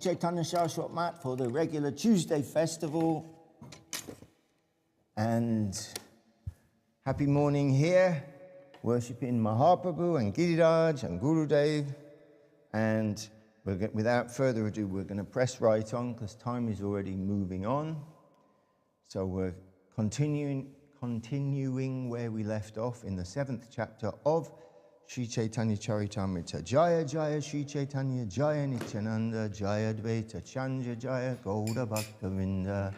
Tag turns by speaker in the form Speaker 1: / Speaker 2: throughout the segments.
Speaker 1: Chaitanya Saraswat Mat for the regular Tuesday festival. And happy morning here, worshipping Mahaprabhu and Giriraj and Gurudev. And without further ado, we're going to press right on because time is already moving on. So we're continuing where we left off in the 7th chapter of Sri Chaitanya Charitamrita. Jaya Jaya Sri Chaitanya Jaya Nityananda Jaya Dvaita Chanja Jaya Gauda Bhaktavinda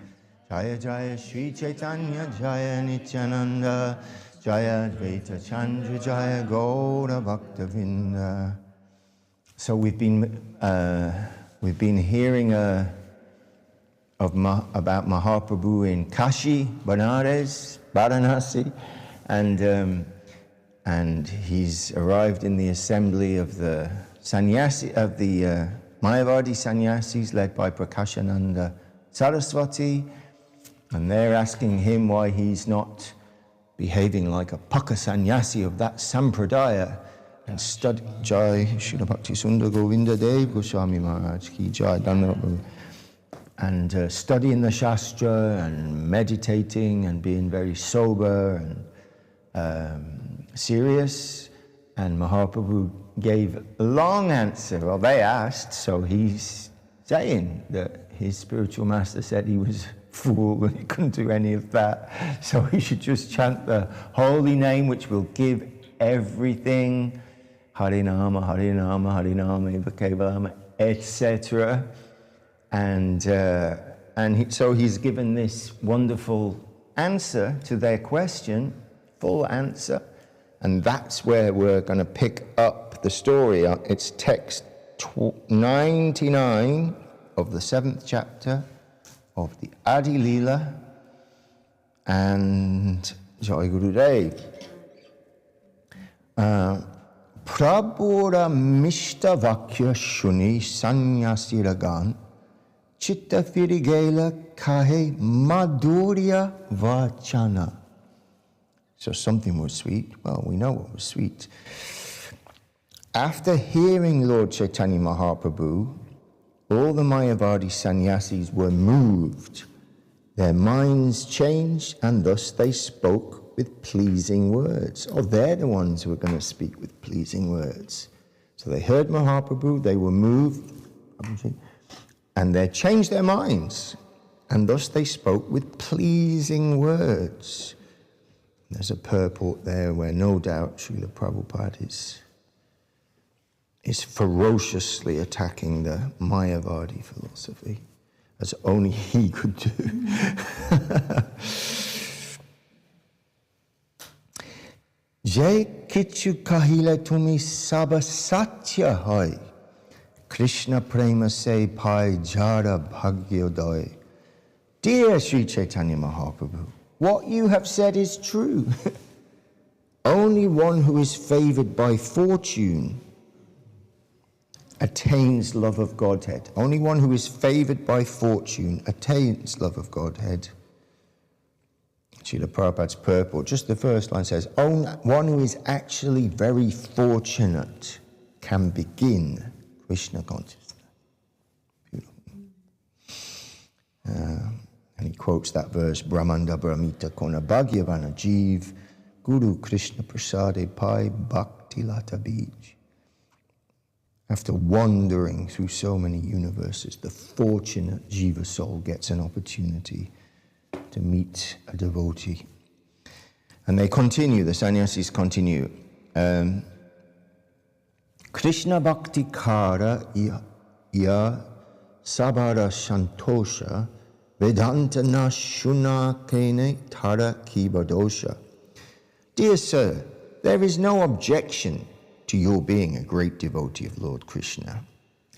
Speaker 1: Jaya Jaya Sri Chaitanya Jaya Nityananda Jaya Dvaita Chanja Jaya Gauda Bhaktavinda. So we've been hearing about Mahaprabhu in Kashi, Varanasi, and he's arrived in the assembly of the Mayavadi sannyasis led by Prakashananda Saraswati, and they're asking him why he's not behaving like a Paka sannyasi of that sampradaya and study Jai Srila Bhakti Sundar Govinda Dev Goswami Maharaj Ki Jai, and studying the Shastra and meditating and being very sober and serious. And Mahaprabhu gave a long answer. Well, they asked, so he's saying that his spiritual master said he was a fool and he couldn't do any of that. So he should just chant the holy name, which will give everything. Harinama, Harinama, Harinama, Kevalama, etc. So he's given this wonderful answer to their question, full answer. And that's where we're going to pick up the story. It's text 99 of the 7th chapter of the Adi Leela and Jai Gurudev. Prabhura Mishta Vakya Shuni Sanyasi Ragan Chitta Firigela Kahe Madhurya Vachana. So something was sweet. Well, we know what was sweet. After hearing Lord Chaitanya Mahaprabhu, all the Mayavadi sannyasis were moved. Their minds changed, and thus they spoke with pleasing words. Oh, they're the ones who are going to speak with pleasing words. So they heard Mahaprabhu, they were moved, and they changed their minds, and thus they spoke with pleasing words. There's a purport there where no doubt Srila Prabhupada is ferociously attacking the Mayavadi philosophy, as only he could do. Jai kichu kahile tumi saba satya hai, Krishna prema se pai jara bhagyodaya. Dear Sri Chaitanya Mahaprabhu, what you have said is true. Only one who is favored by fortune attains love of Godhead. Only one who is favored by fortune attains love of Godhead. Srila Prabhupada's purport, just the first line says, one who is actually very fortunate can begin Krishna consciousness. Beautiful. And he quotes that verse, Brahmanda Brahmita Kona Bhagyavana Jeev Guru Krishna Prasade Pai Bhakti Lata Bij. After wandering through so many universes, the fortunate Jiva soul gets an opportunity to meet a devotee. And they continue, the sannyasis continue. Krishna Bhakti Kara Ya Sabara Shantosha Vedanta na shuna kene tara kibadosha. Dear sir, there is no objection to your being a great devotee of Lord Krishna.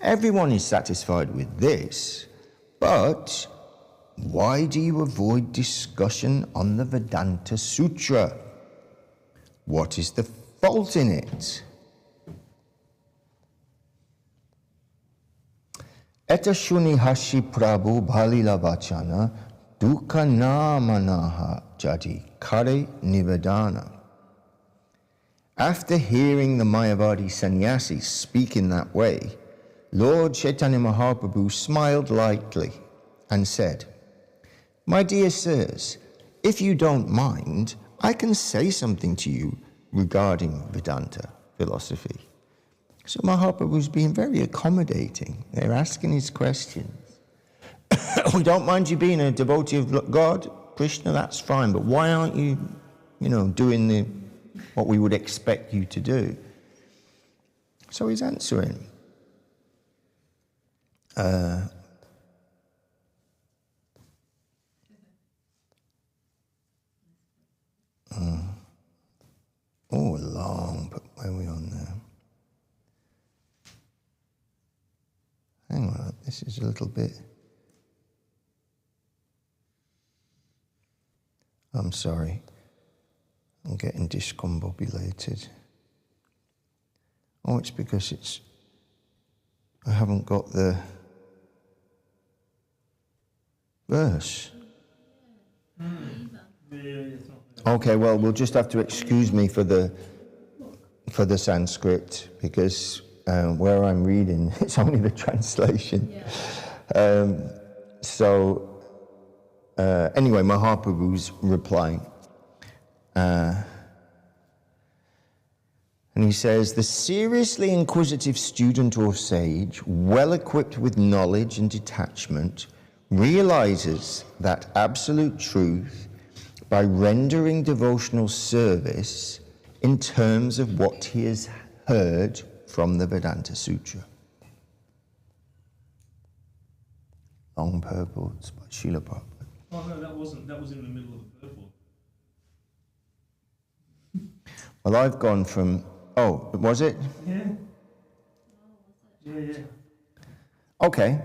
Speaker 1: Everyone is satisfied with this, but why do you avoid discussion on the Vedanta Sutra? What is the fault in it? Eta shuni hashi prabhu bhalila vachana dukkha namanaha jati kare nivedana. After hearing the Mayavadi sannyasis speak in that way, Lord Chaitanya Mahaprabhu smiled lightly and said, "My dear sirs, if you don't mind, I can say something to you regarding Vedanta philosophy." So Mahaprabhu's being very accommodating. They're asking his questions. We don't mind you being a devotee of God, Krishna, that's fine, but why aren't you, doing what we would expect you to do? So he's answering. Long, but where are we on now? Hang on, this is a little bit... I'm sorry. I'm getting discombobulated. Oh, it's because I haven't got the verse. Okay, well, we'll just have to excuse me for the Sanskrit, because where I'm reading, it's only the translation. Anyway, Mahaprabhu's replying. And he says, "The seriously inquisitive student or sage, well equipped with knowledge and detachment, realizes that absolute truth by rendering devotional service in terms of what he has heard from the Vedanta Sutra." Long purports by Srila Prabhupada.
Speaker 2: Oh no, that was in the middle of the purport.
Speaker 1: Well, I've gone from... Oh, was it?
Speaker 2: Yeah. Yeah.
Speaker 1: Okay,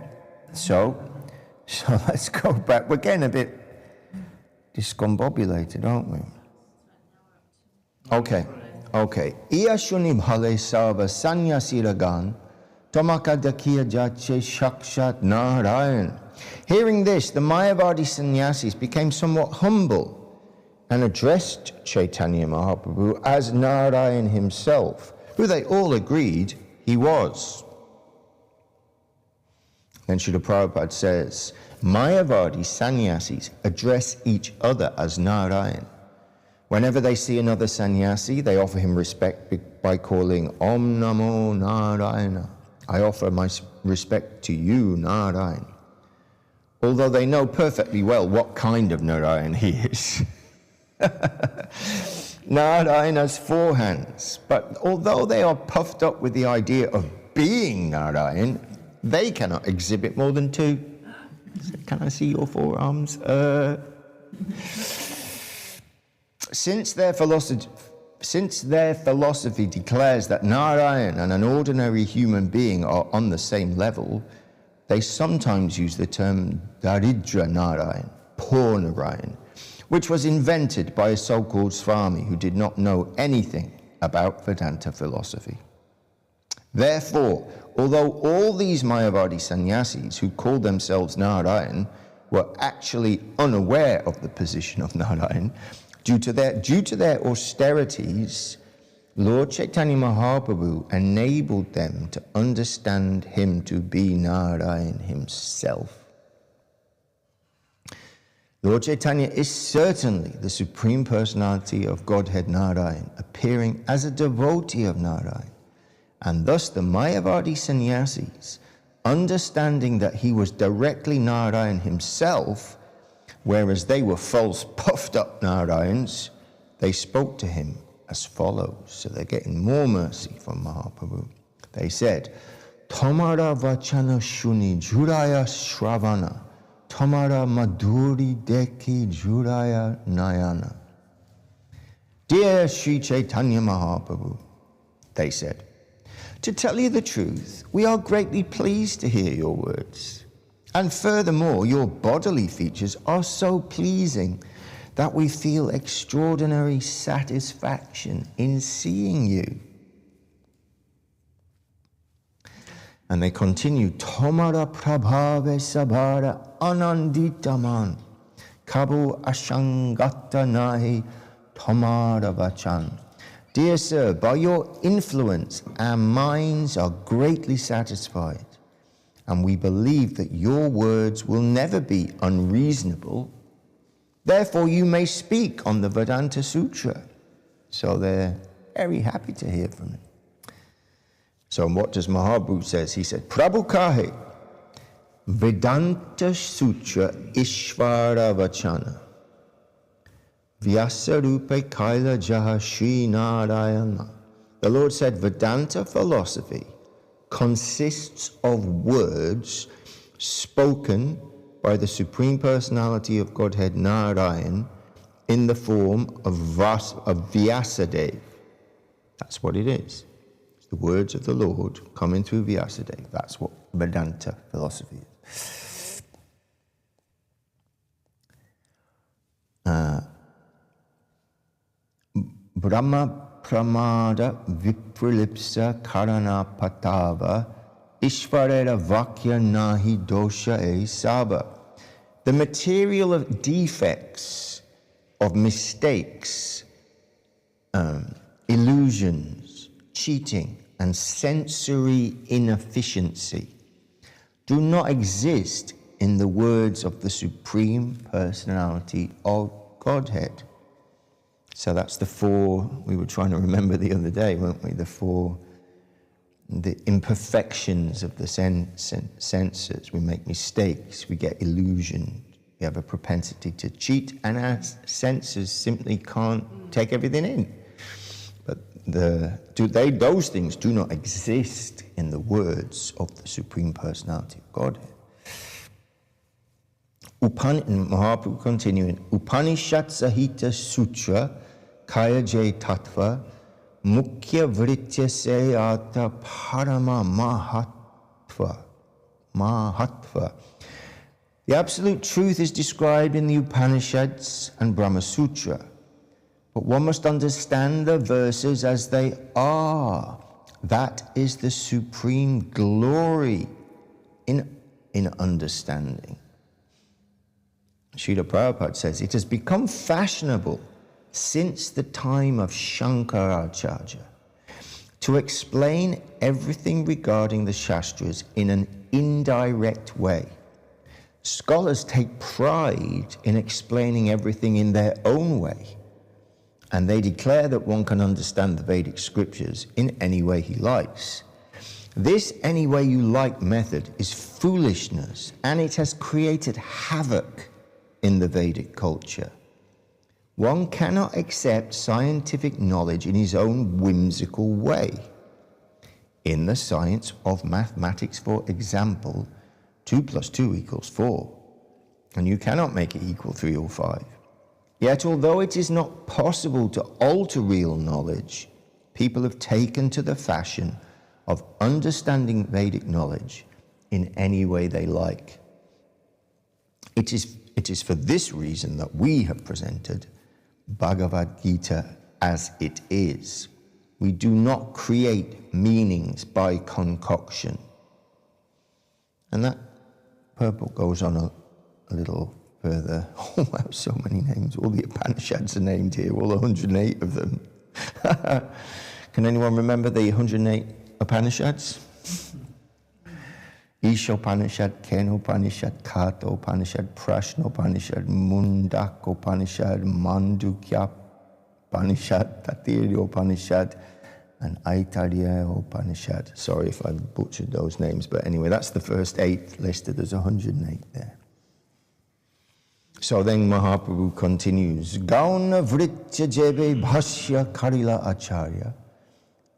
Speaker 1: so let's go back. We're getting a bit discombobulated, aren't we? Okay. Iya shuni bhale sava sanyasi ragan tomaka dakiya jache shakshat narayan. Hearing this, the Mayavadi sannyasis became somewhat humble and addressed Chaitanya Mahaprabhu as Narayan himself, who they all agreed he was. Then Srila Prabhupada says, Mayavadi sannyasis address each other as Narayan. Whenever they see another sannyasi, they offer him respect by calling Om Namo Narayana. I offer my respect to you, Narayan. Although they know perfectly well what kind of Narayan he is. Narayan has 4 hands, but although they are puffed up with the idea of being Narayan, they cannot exhibit more than 2. So, can I see your 4 arms? Since their philosophy declares that Narayan and an ordinary human being are on the same level, they sometimes use the term Daridra Narayan, poor Narayan, which was invented by a so-called Swami who did not know anything about Vedanta philosophy. Therefore, although all these Mayavadi sannyasis who called themselves Narayan were actually unaware of the position of Narayan, due to their austerities, Lord Chaitanya Mahaprabhu enabled them to understand him to be Narayan himself. Lord Chaitanya is certainly the Supreme Personality of Godhead Narayan, appearing as a devotee of Narayan. And thus the Mayavadi sannyasis, understanding that he was directly Narayan himself, whereas they were false, puffed-up Narayans, they spoke to him as follows. So they're getting more mercy from Mahaprabhu. They said, Tomara vachana shuni juraya shravana, Tomara madhuri deki juraya nayana. Dear Sri Chaitanya Mahaprabhu, they said, to tell you the truth, we are greatly pleased to hear your words. And furthermore, your bodily features are so pleasing that we feel extraordinary satisfaction in seeing you. And they continue, Tomara prabhave sabhara ananditaman, kabu ashangata nahi tomara vachan. Dear sir, by your influence, our minds are greatly satisfied, and we believe that your words will never be unreasonable. Therefore, you may speak on the Vedanta Sutra. So they're very happy to hear from him. So what does Mahaprabhu says? He said, Prabhu kahe, Vedanta Sutra Ishvara Vachana, Vyasarupe Kaila Jaha Shri Narayana. The Lord said, Vedanta philosophy consists of words spoken by the Supreme Personality of Godhead Narayan in the form of Vyasadeva. That's what it is. It's the words of the Lord coming through Vyasadeva. That's what Vedanta philosophy is. Brahma Pramada Viprilipsa Karana Patava Ishvarera Vakya Nahi Dosha E Saba. The material of defects, of mistakes, illusions, cheating, and sensory inefficiency do not exist in the words of the Supreme Personality of Godhead. So that's the four we were trying to remember the other day, weren't we? The imperfections of the senses. We make mistakes, we get illusioned, we have a propensity to cheat, and our senses simply can't take everything in. But those things do not exist in the words of the Supreme Personality of Godhead. Mahaprabhu continuing, Upanishad Sahita Sutra Kaya Jay Tattva Mukhya Vritya Seyata Parama Mahatva. The absolute truth is described in the Upanishads and Brahma Sutra, but one must understand the verses as they are. That is the supreme glory in understanding. Srila Prabhupada says, it has become fashionable since the time of Shankaracharya to explain everything regarding the Shastras in an indirect way. Scholars take pride in explaining everything in their own way, and they declare that one can understand the Vedic scriptures in any way he likes. This any way you like method is foolishness, and it has created havoc in the Vedic culture. One cannot accept scientific knowledge in his own whimsical way. In the science of mathematics, for example, 2 + 2 = 4, and you cannot make it equal 3 or 5. Yet, although it is not possible to alter real knowledge, people have taken to the fashion of understanding Vedic knowledge in any way they like. It is for this reason that we have presented Bhagavad Gita as it is. We do not create meanings by concoction. And that purport goes on a little further. Oh wow, so many names. All the Upanishads are named here, all 108 of them. Can anyone remember the 108 Upanishads? Ishopanishad, Kenopanishad, Kathopanishad, Prashnopanishad, Mundakopanishad, Mandukya-panishad, Tatiryopanishad, and Aitareyopanishad. Sorry if I butchered those names, but anyway, that's the first 8 listed. There's 108 there. So then Mahaprabhu continues, Gauna Vritya Jebe Bhashya Karila Acharya,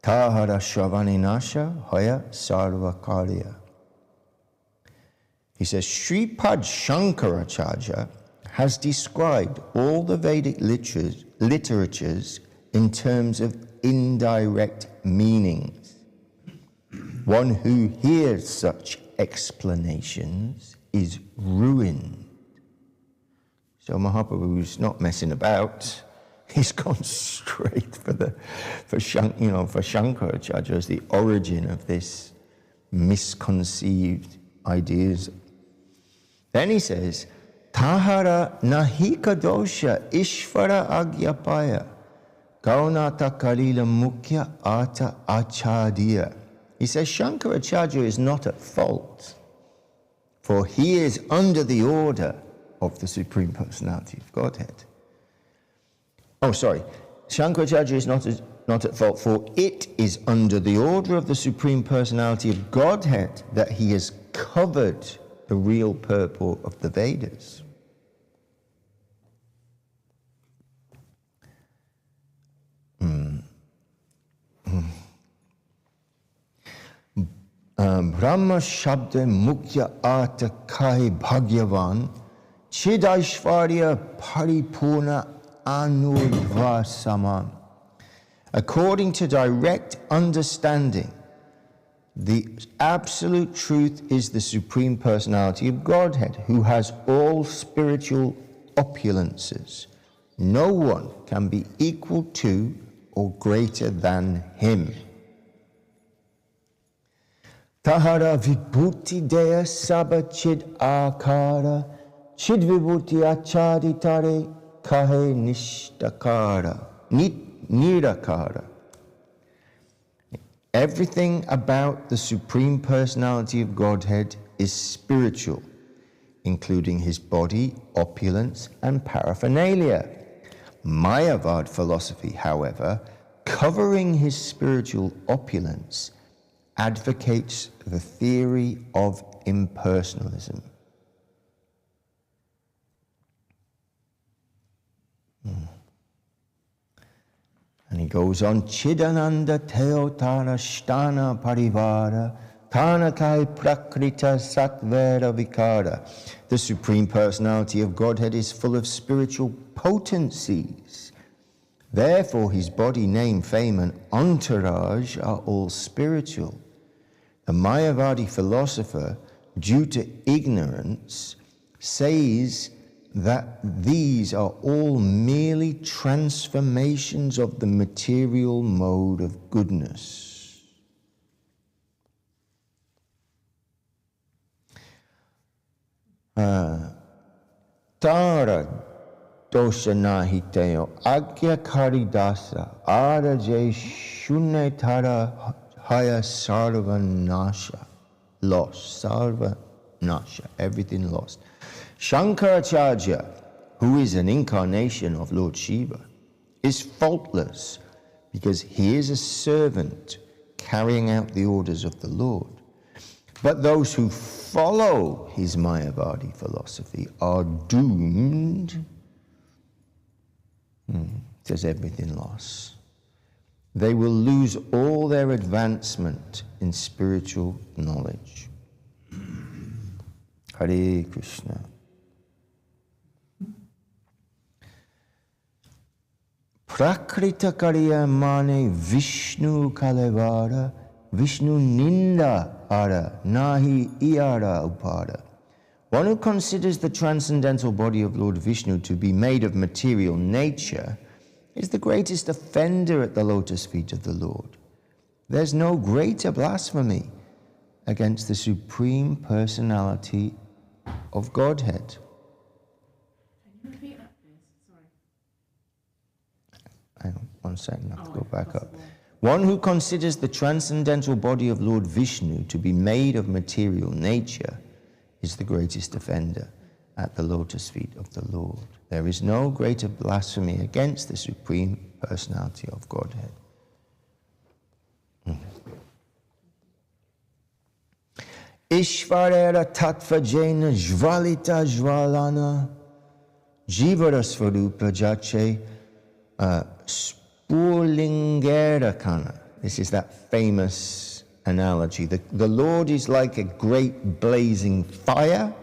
Speaker 1: Tahara Shravanenasha Hoya Sarva Karya. He says, Sripad Shankaracharya has described all the Vedic literatures in terms of indirect meanings. One who hears such explanations is ruined. So Mahaprabhu's not messing about. He's gone straight for Shankaracharya as the origin of this misconceived ideas. Then he says, Tahara nahika dosha ishvara agyapaya gaunata kalila mukhya ata achadiya. He says Shankaracharya is not at fault. for he is under the order of the Supreme Personality of Godhead. Oh, sorry. Shankaracharya is not at fault, for it is under the order of the Supreme Personality of Godhead that he has covered the real purport of the Vedas. Brahma Shabda Mukhya Artha Kai Bhagyavan Chidaishvarya Paripurna Anurvasaman. According to direct understanding, the absolute truth is the Supreme Personality of Godhead, who has all spiritual opulences. No one can be equal to or greater than him. Tahara vibhuti deya sabha chid akara, chid vibhuti achaditare kahe nishtakara, nirakara. Everything about the Supreme Personality of Godhead is spiritual, including his body, opulence, and paraphernalia. Mayavad philosophy, however, covering his spiritual opulence, advocates the theory of impersonalism. And he goes on, Chidananda Teotara Shtana Parivara Tanakai Prakrita Satvera Vikara. The Supreme Personality of Godhead is full of spiritual potencies. Therefore, his body, name, fame, and entourage are all spiritual. The Mayavadi philosopher, due to ignorance, says that these are all merely transformations of the material mode of goodness. Tara dosha nahiteo agya karidasa araje shunne tara haya sarva nasha. Lost, sarva nasha, everything lost. Shankaracharya, who is an incarnation of Lord Shiva, is faultless because he is a servant carrying out the orders of the Lord. But those who follow his Mayavadi philosophy are doomed. There's everything lost. They will lose all their advancement in spiritual knowledge. Hare Krishna. Prakrita Kariya Mane Vishnu Kalevara Vishnu Ninda Ara Nahi Iara Upada. One who considers the transcendental body of Lord Vishnu to be made of material nature is the greatest offender at the lotus feet of the Lord. There's no greater blasphemy against the Supreme Personality of Godhead.
Speaker 3: Can you repeat that, please? Sorry.
Speaker 1: Hang on 1 second, I have to go back up. One who considers the transcendental body of Lord Vishnu to be made of material nature is the greatest offender at the lotus feet of the Lord. There is no greater blasphemy against the Supreme Personality of Godhead. Ishvarera tattva jena jvalita jvalana jivara svarupa jache spurlingera kana. This is that famous analogy. The Lord is like a great blazing fire,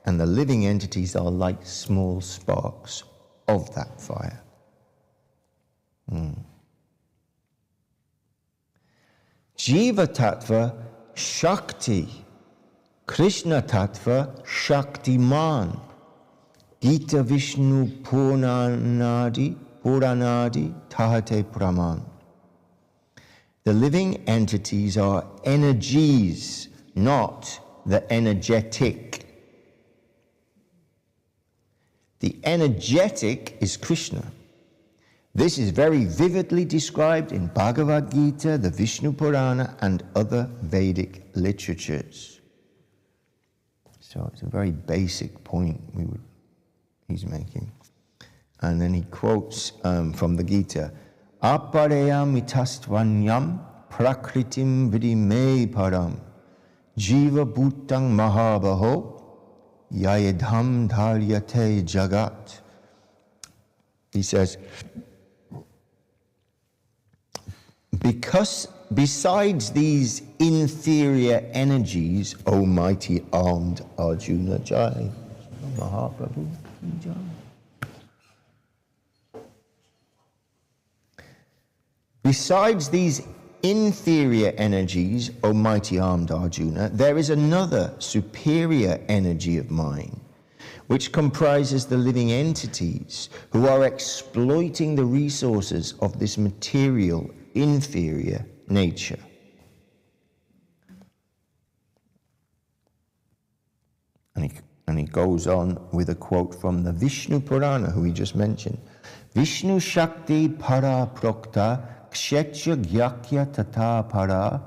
Speaker 1: and the living entities are like small sparks of that fire. Jiva Tattva Shakti, Krishna Tattva Shaktiman, Gita Vishnu Puranadi Tahate Praman. The living entities are energies, not the energetic. The energetic is Krishna. This is very vividly described in Bhagavad Gita, the Vishnu Purana, and other Vedic literatures. So it's a very basic point he's making. And then he quotes from the Gita, Aparayam itastvanyam prakritim vidime param jiva bhutang mahabaho yayadham dharyate jagat. He says, because besides these inferior energies, O mighty armed Arjuna, Jai Mahaprabhu, Jai. Besides these inferior energies, O mighty armed Arjuna, there is another superior energy of mine, which comprises the living entities who are exploiting the resources of this material inferior nature. And he goes on with a quote from the Vishnu Purana, who he just mentioned. Vishnu Shakti Para Prokta Kshetra Gyakya Tata Para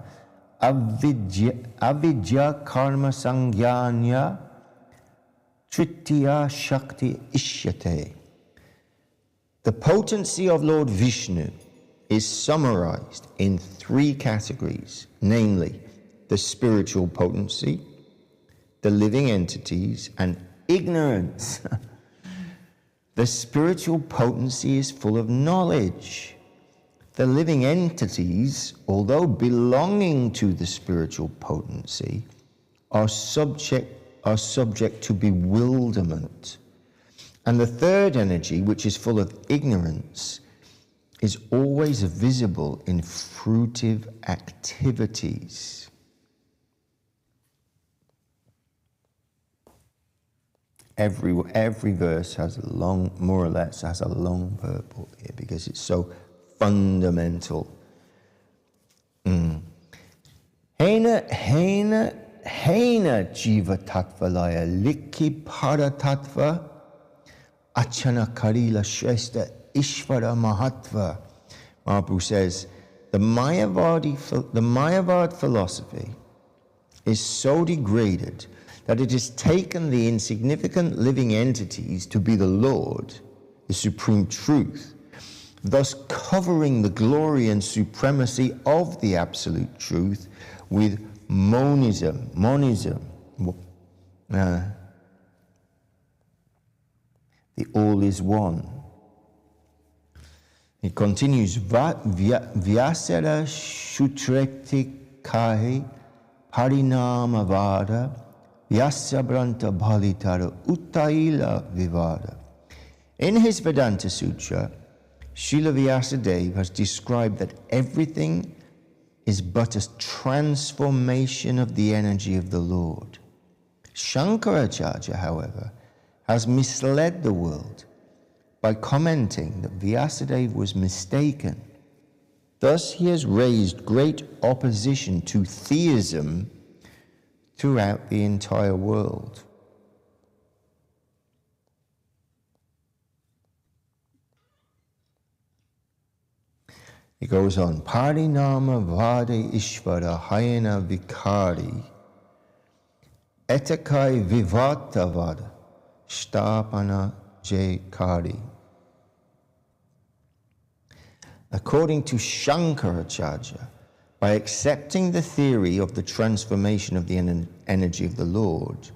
Speaker 1: Avidya Karma Sangyanya Tritiya Shakti Ishyate. The potency of Lord Vishnu is summarized in three categories, namely the spiritual potency, the living entities, and ignorance. The spiritual potency is full of knowledge. The living entities, although belonging to the spiritual potency, are subject to bewilderment. And the third energy, which is full of ignorance, is always visible in fruitive activities. Every verse has a long, more or less, has a long purport here because it's so fundamental. Hena jiva tattva laya likhi para tattva achana karila shrestha ishvara mahatva. Mahaprabhu says, the Mayavad philosophy is so degraded that it has taken the insignificant living entities to be the Lord, the supreme truth, thus covering the glory and supremacy of the absolute truth with monism. The all is one. It continues, Vyasara Shutrekti Kahi Parinamavada Vyasabranta Bhalitara Uttaila Vivada. In his Vedanta Sutra, Srila Vyasadeva has described that everything is but a transformation of the energy of the Lord. Shankaracharya, however, has misled the world by commenting that Vyasadeva was mistaken. Thus, he has raised great opposition to theism throughout the entire world. It goes on, Parinama Vade Ishvara Hayana Vikari Etakai Vivatavad Shtapana Jekari. According to Shankaracharya, by accepting the theory of the transformation of the energy of the Lord,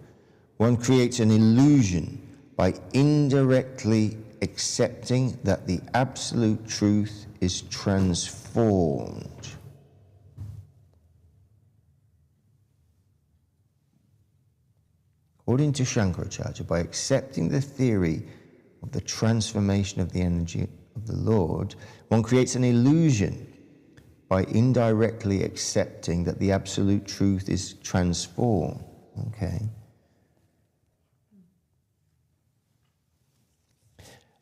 Speaker 1: one creates an illusion by indirectly accepting that the absolute truth is transformed. According to Shankaracharya, by accepting the theory of the transformation of the energy of the Lord, one creates an illusion by indirectly accepting that the absolute truth is transformed. Okay.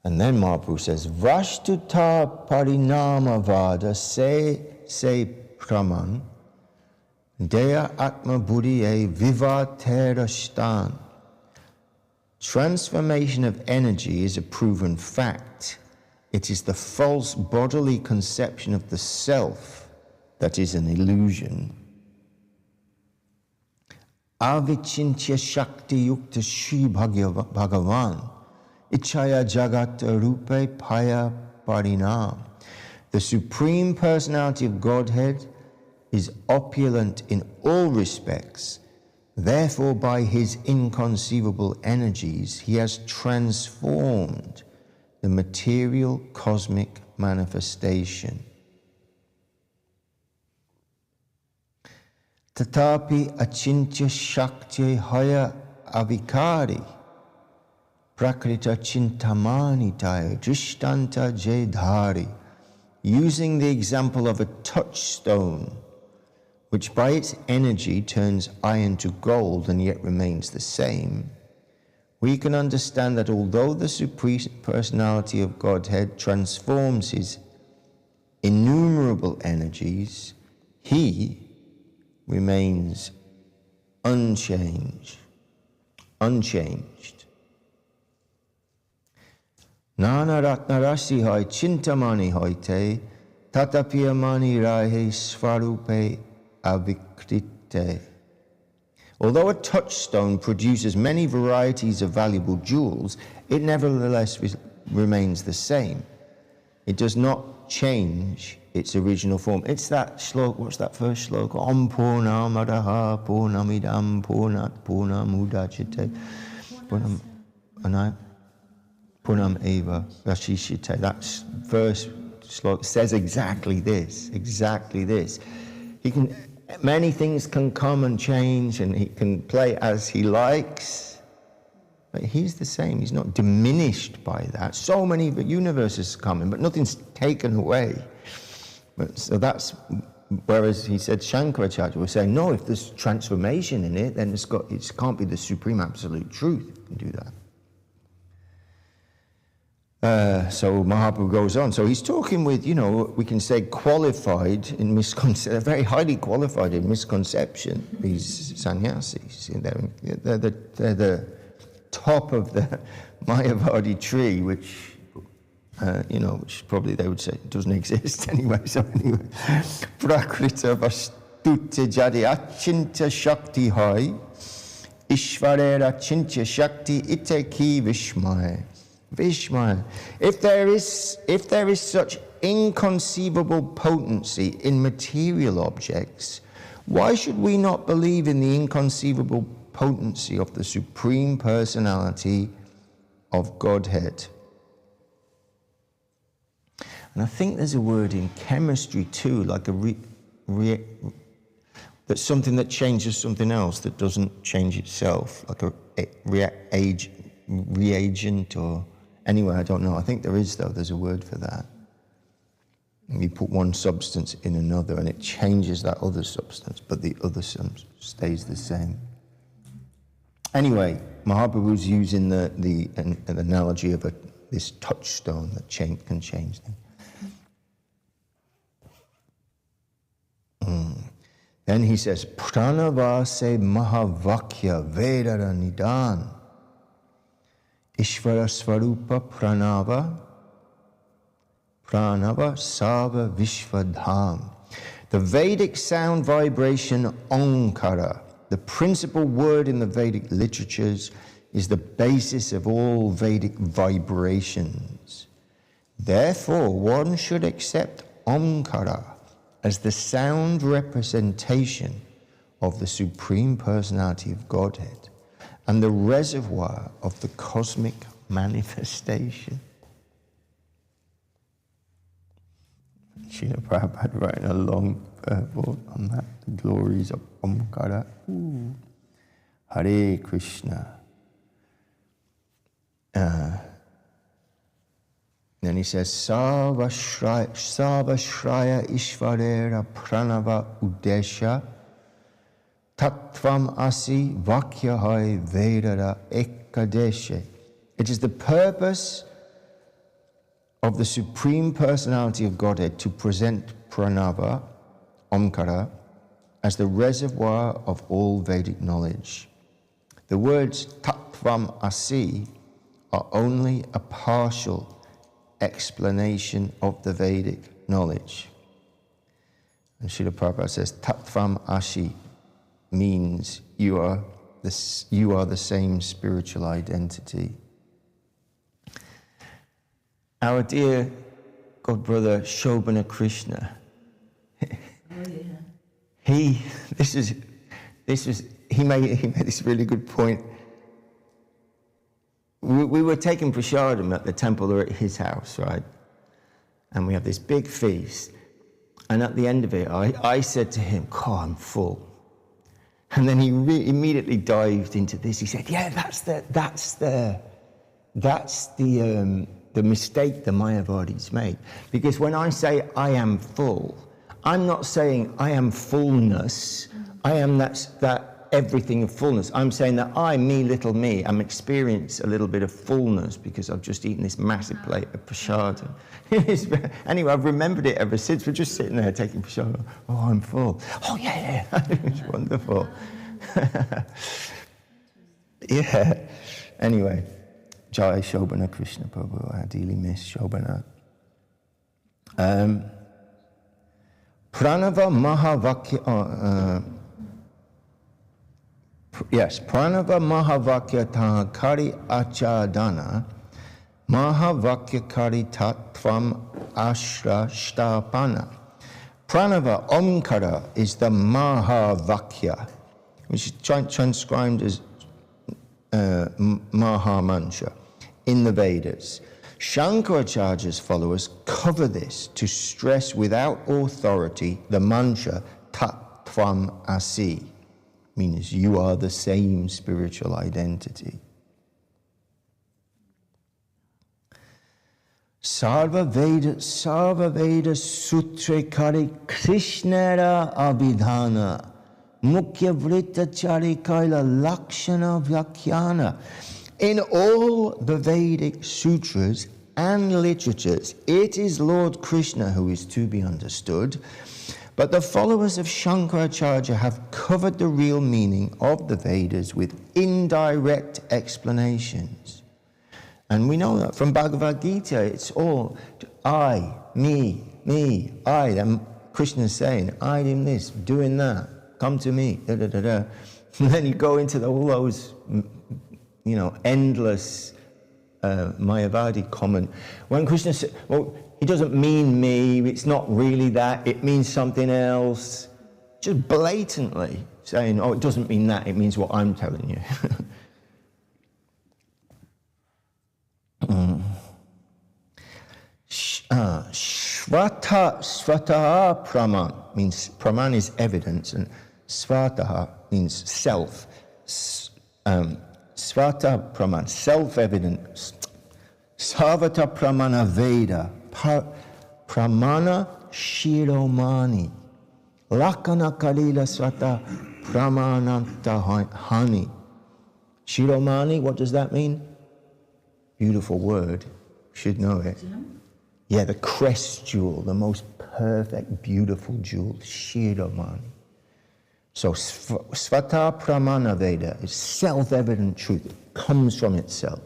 Speaker 1: And then Mahaprabhu says, Vrashtuta parinamavada se praman deya atma buddhiye vivaterashtan. Transformation of energy is a proven fact. It is the false bodily conception of the self that is an illusion. Avichintya Shakti Yukta Shri Bhagavan Ichaya Jagat Rupe Paya Parinam. The Supreme Personality of Godhead is opulent in all respects. Therefore, by his inconceivable energies, he has transformed the material cosmic manifestation. Tatapi achintya shakti haya avikari prakrita chintamani taya drishtanta jedhari. Using the example of a touchstone, which by its energy turns iron to gold and yet remains the same, we can understand that although the Supreme Personality of Godhead transforms his innumerable energies, he remains unchanged. Nana ratna rasi hai chintamani hoite tatapiyamani rahe svarupe avikrite. Although a touchstone produces many varieties of valuable jewels, it nevertheless remains the same. It does not change its original form. It's that shloka, what's that first shloka? Om purnam adaha purnamidam purnat purnamudachite purnam eva vashishite. That first shloka says exactly this. Many things can come and change, and he can play as he likes, but he's the same. He's not diminished by that. So many universes coming, but nothing's taken away. So that's, whereas he said Shankaracharya was saying, no, if there's transformation in it, then it can't be the supreme absolute truth. It can do that. So Mahaprabhu goes on. So he's talking with, we can say qualified in misconception, very highly qualified in misconception, these sannyasis. They're the top of the Mayavadi tree, which, which probably they would say doesn't exist anyway. So anyway, Prakrita Vastute Jadi Achinta Shakti Hai Ishvarera Chintya Shakti Iteki Vishmaya. Vishmaya. If there is such inconceivable potency in material objects, why should we not believe in the inconceivable potency of the Supreme Personality of Godhead? And I think there's a word in chemistry too, like that's something that changes something else that doesn't change itself, like a reagent or... Anyway, I don't know. I think there is, though. There's a word for that. You put one substance in another and it changes that other substance, but the other substance stays the same. Anyway, Mahaprabhu's using an analogy of this touchstone that can change them. Then he says, Pranavase Mahavakya Vedara Nidan Ishvara Svarupa Pranava Sava Vishvadham. The Vedic sound vibration Omkara, the principal word in the Vedic literatures, is the basis of all Vedic vibrations. Therefore, one should accept Omkara as the sound representation of the Supreme Personality of Godhead and the reservoir of the cosmic manifestation. Srila Prabhupada writing a long purport on that, the glories of Omkara. Hare Krishna. Then he says, Sarvashraya Ishvarera Pranava Udesha Tattvam Asi Vakyahai Vedara Ekadeshe. It is the purpose of the Supreme Personality of Godhead to present Pranava, Omkara, as the reservoir of all Vedic knowledge. The words Tattvam Asi are only a partial explanation of the Vedic knowledge. And Srila Prabhupada says, Tattvam Asi, means you are the same spiritual identity. Our dear God brother Shobhana Krishna, he made this really good point. We were taking prasadam at the temple or at his house, right? And we have this big feast. And at the end of it, I said to him, "Oh, I'm full." And then he immediately dived into this. He said, "Yeah, that's the mistake the Mayavadis make. Because when I say I am full, I'm not saying I am fullness. I am that everything of fullness. I'm saying that I, me, little me, I'm experiencing a little bit of fullness because I've just eaten this massive plate of prasadam." Anyway, I've remembered it ever since. We're just sitting there taking prasadam. "Oh, I'm full." "Oh, yeah. It's wonderful." Yeah. Anyway, Jai Shobhana Krishna Prabhu. I dearly miss Shobhana. Pranava Mahavakya. Yes, Pranava Mahavakya Tahakari Achadana Mahavakyakari Tattvam Ashra Shtapana. Pranava Omkara is the Mahavakya, which is transcribed as Mahamantra in the Vedas. Shankaracharya's followers cover this to stress without authority the mantra Tattvam Asi, means you are the same spiritual identity. Sarva Veda Sutre Kari Krishnara Abhidhana Mukhya Vritta Chari Kaila Lakshana Vyakhyana. In all the Vedic sutras and literatures, it is Lord Krishna who is to be understood, but the followers of Shankaracharya have covered the real meaning of the Vedas with indirect explanations. And we know that from Bhagavad Gita, it's all I, me, I. And Krishna is saying, I am this, doing that, come to me, da da da da. And then you go into all those, endless Mayavadi comment. When Krishna said, well, he doesn't mean me, it's not really that, it means something else. Just blatantly saying, oh, it doesn't mean that, it means what I'm telling you. Svataha Praman means, Praman is evidence, and Svataha means self. Svata Praman, self-evidence. Sarvata Pramana Veda, Pramana Shiromani, Lakana Kalila Svata Pramananta Hani. Shiromani, what does that mean? Beautiful word, should know it. Yeah, the crest jewel, the most perfect, beautiful jewel, Shiromani. So Svata Pramana Veda is self-evident truth. It comes from itself.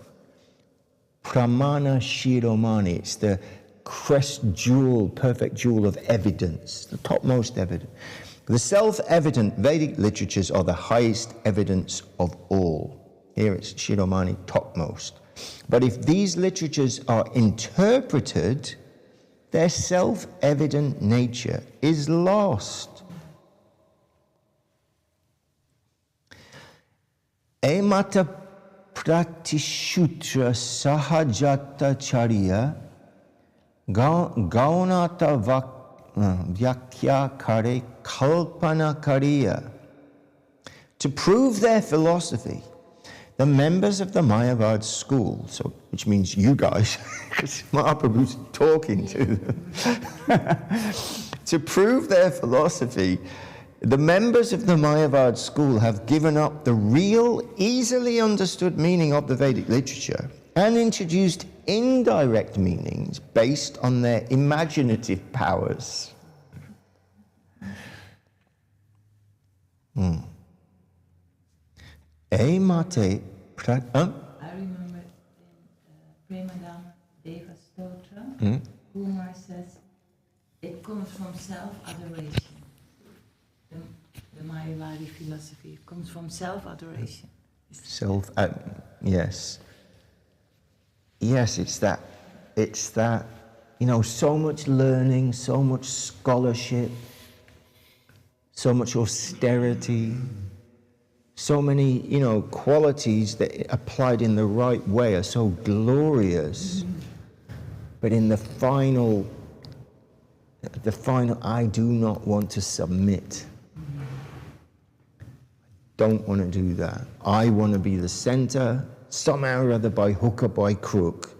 Speaker 1: Pramana Shiromani, it's the crest jewel, perfect jewel of evidence, the topmost evidence. The self-evident Vedic literatures are the highest evidence of all. Here it's Shiromani, topmost. But if these literatures are interpreted, their self-evident nature is lost. Emata pratishutra sahajata charya gaunata vyakya kare kalpana kariya. To prove their philosophy, the members of the Mayavad school, which means you guys, because Mahaprabhu's talking to them, to prove their philosophy, the members of the Mayavad school have given up the real, easily understood meaning of the Vedic literature and introduced indirect meanings based on their imaginative powers. Emate
Speaker 3: I remember in Premadana Deva Stotra, Kumar says, it comes from self-adoration. The the Mayavadi philosophy. It comes from self-adoration.
Speaker 1: Yes. Yes, it's that, you know, so much learning, so much scholarship, so much austerity, so many, you know, qualities that applied in the right way are so glorious. But in the final, I do not want to submit. Don't want to do that. I want to be the center, somehow or other, by hook or by crook.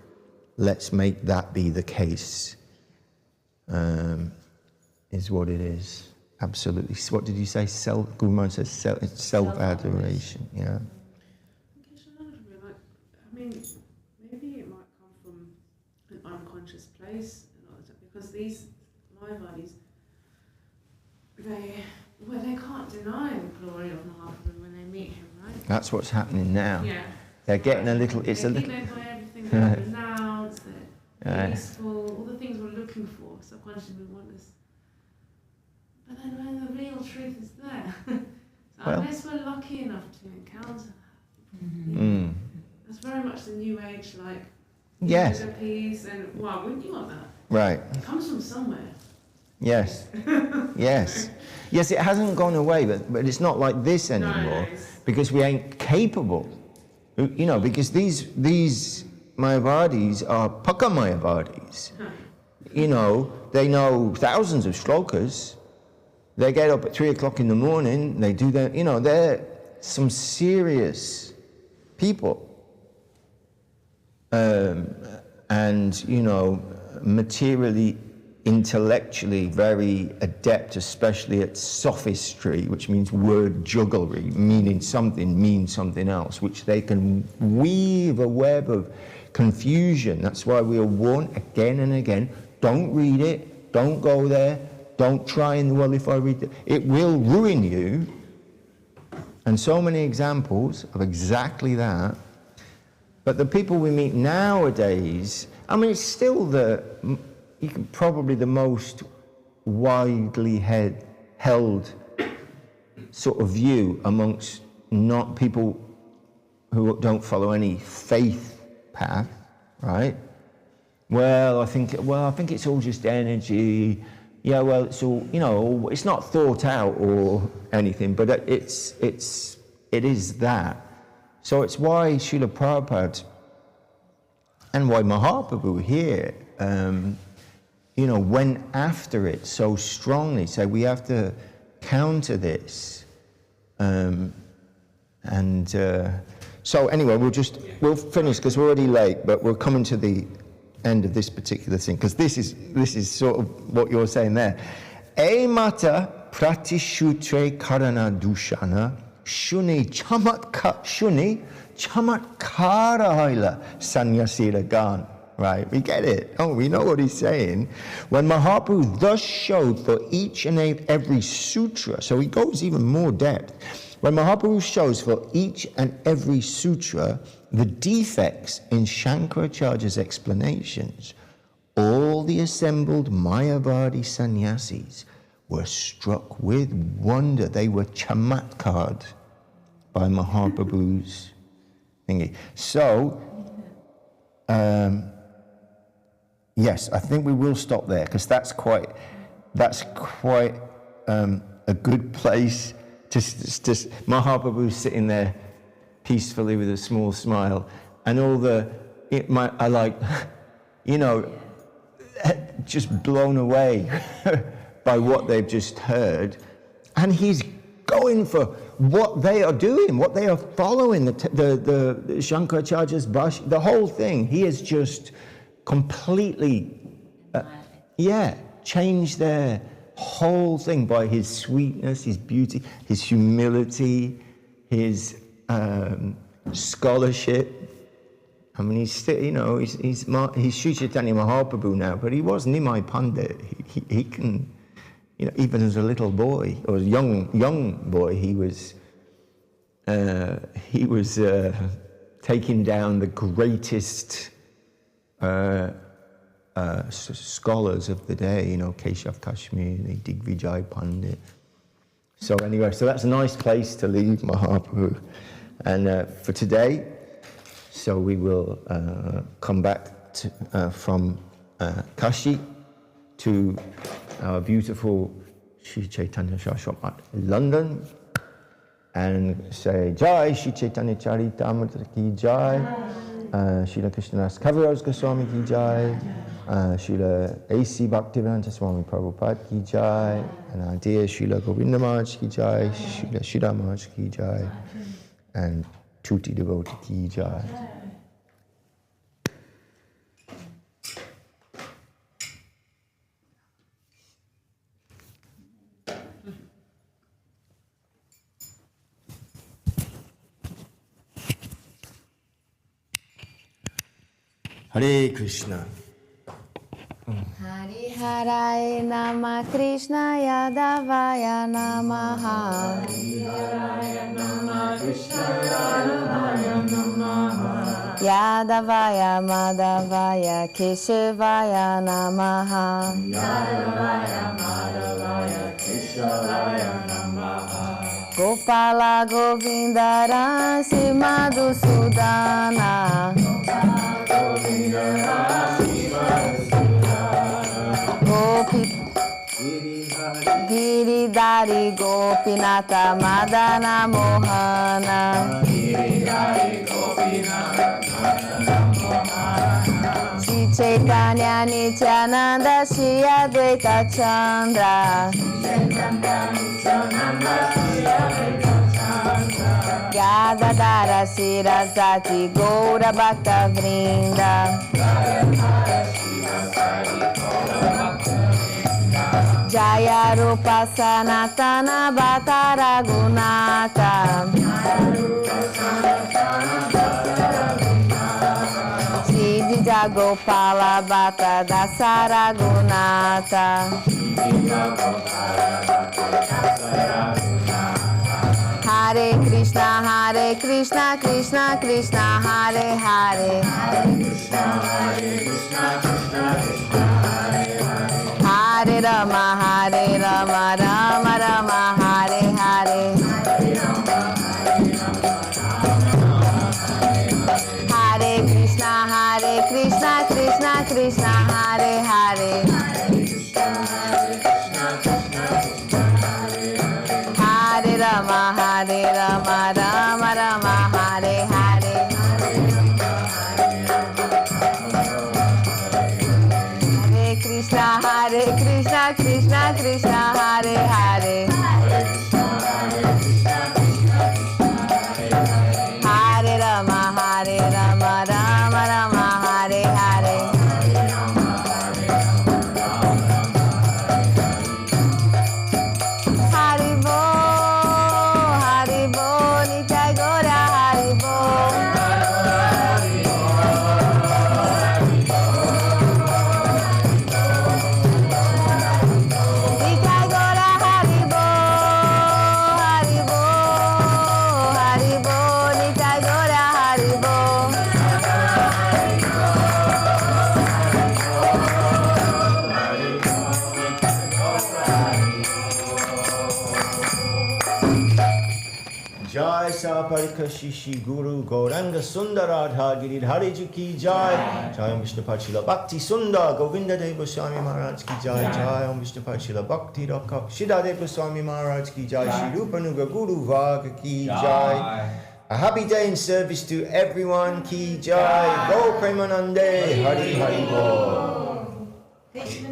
Speaker 1: Let's make that be the case, is what it is. Absolutely. What did you say? Guru says self-adoration. Yeah.
Speaker 4: I mean, maybe it might come from an unconscious place, because these Mayavadis, they can't deny the glory of Mahaprabhu when they meet him, right?
Speaker 1: That's what's happening now.
Speaker 4: Yeah.
Speaker 1: They're getting a little.
Speaker 4: They think they buy everything. They're renounced. They're peaceful. All the things we're looking for. Subconsciously, we want this. But then when the real truth is there, so unless we're lucky enough to encounter that, that's very much the New Age, like,
Speaker 1: yes,
Speaker 4: peace, and wow, wouldn't you want that?
Speaker 1: Right.
Speaker 4: It comes from somewhere.
Speaker 1: Yes. Yes. Yes, it hasn't gone away, but it's not like this anymore, because we ain't capable. You know, because these Mayavadis are Paka Mayavadis. You know, they know thousands of shlokas. They get up at 3 o'clock in the morning, they do their, you know, they're some serious people. And, you know, materially, intellectually very adept, especially at sophistry, which means word jugglery, means something else, which they can weave a web of confusion. That's why we are warned again and again, don't read it, don't go there, don't try and, well, if I read it, it will ruin you. And so many examples of exactly that. But the people we meet nowadays, I mean, it's still probably the most widely held sort of view amongst not people who don't follow any faith path, right? Well, I think it's all just energy. Yeah, well, it's all, you know, it's not thought out or anything, but it is that. So it's why Srila Prabhupada and why Mahaprabhu here, you know, went after it so strongly. So we have to counter this. So anyway, we'll finish because we're already late, but we're coming to the end of this particular thing, because this is sort of what you're saying there. E mata pratishutre karana dushana shuni chamatkara haila sanyasira gan. Right, we get it. Oh, we know what he's saying. When Mahaprabhu thus showed for each and every sutra, so he goes even more depth. When Mahaprabhu shows for each and every sutra the defects in Shankaracharya's explanations, all the assembled Mayavadi sannyasis were struck with wonder. They were chamatkared by Mahaprabhu's thingy. So, yes, I think we will stop there, because that's quite a good place to Mahaprabhu sitting there peacefully with a small smile, and I like, you know, just blown away by what they've just heard, and he's going for what they are doing, what they are following, the Shankaracharya's Bhashya, the whole thing. He has just completely, changed their whole thing by his sweetness, his beauty, his humility, his scholarship. I mean, he's still, you know, he's Sri Chaitanya Mahaprabhu now, but he was Nimai Pandit. He can, you know, even as a little boy or a young boy, he was taking down the greatest scholars of the day, you know, Keshav Kashmiri, Digvijay Pandit. So anyway, so that's a nice place to leave Mahaprabhu. And for today, so we will come back to, from Kashi to our beautiful Sri Chaitanya SCSMath London and say Jai Sri Chaitanya Charitamrita ki Jai, Srila Krishnadas Kaviraj Goswami ki Jai, Srila A.C. Bhaktivedanta Swami Prabhupada ki Jai, and our dear Srila Govinda Maharaj ki Jai, Srila Shridhar Maharaj ki Jai, and Tuti devotee ki Jai. Hare Krishna.
Speaker 5: Hari Haraya Nama Krishna Yadavaya Namaha. Hari Haraya Nama Krishna Yadavaya Namaha. Yadavaya Madhavaya Keshavaya Namaha. Yadavaya Madhavaya Keshavaya Namaha. Gopala Govinda Rasi Madhusudana. Giridhari Gopinata Madana Mohana. Shri Chaitanya Nityananda Shri Advaita Chandra. Gadadhara Sirasati Gaura Bhakta Vrinda. Jaya Rupa Sanatana Bhatta Raghunatha. Shri Vijayagopala Bhatta Dasa Raghunatha. Hare Krishna, Krishna Krishna, Hare Hare. Hare Rama, Rama Rama, Hare Hare. Hare Krishna, Krishna Krishna, Hare Hare. Hare Rama, Rama Rama, Hare Hare. Hare Krishna, Krishna Krishna, Hare Hare. Hare Rama, Rama Rama, Hare Hare. Haribo, Nitai Gora, Haribo.
Speaker 1: Jai Saparika Shishi Guru Gauranga Sundaradha Giridhari Ki Jai. Jai Om Vishnu Pachila Bhakti Sundar Govinda Deva Swami Maharaj Ki Jai. Jai Om Vishnu Pachila Bhakti Rakha Shridhar Deva Swami Maharaj Ki Jai. Shri Rupanuga Guru Vaga Ki Jai. A happy day in service to everyone Ki Jai. Go Premanande Hari Hari Bol.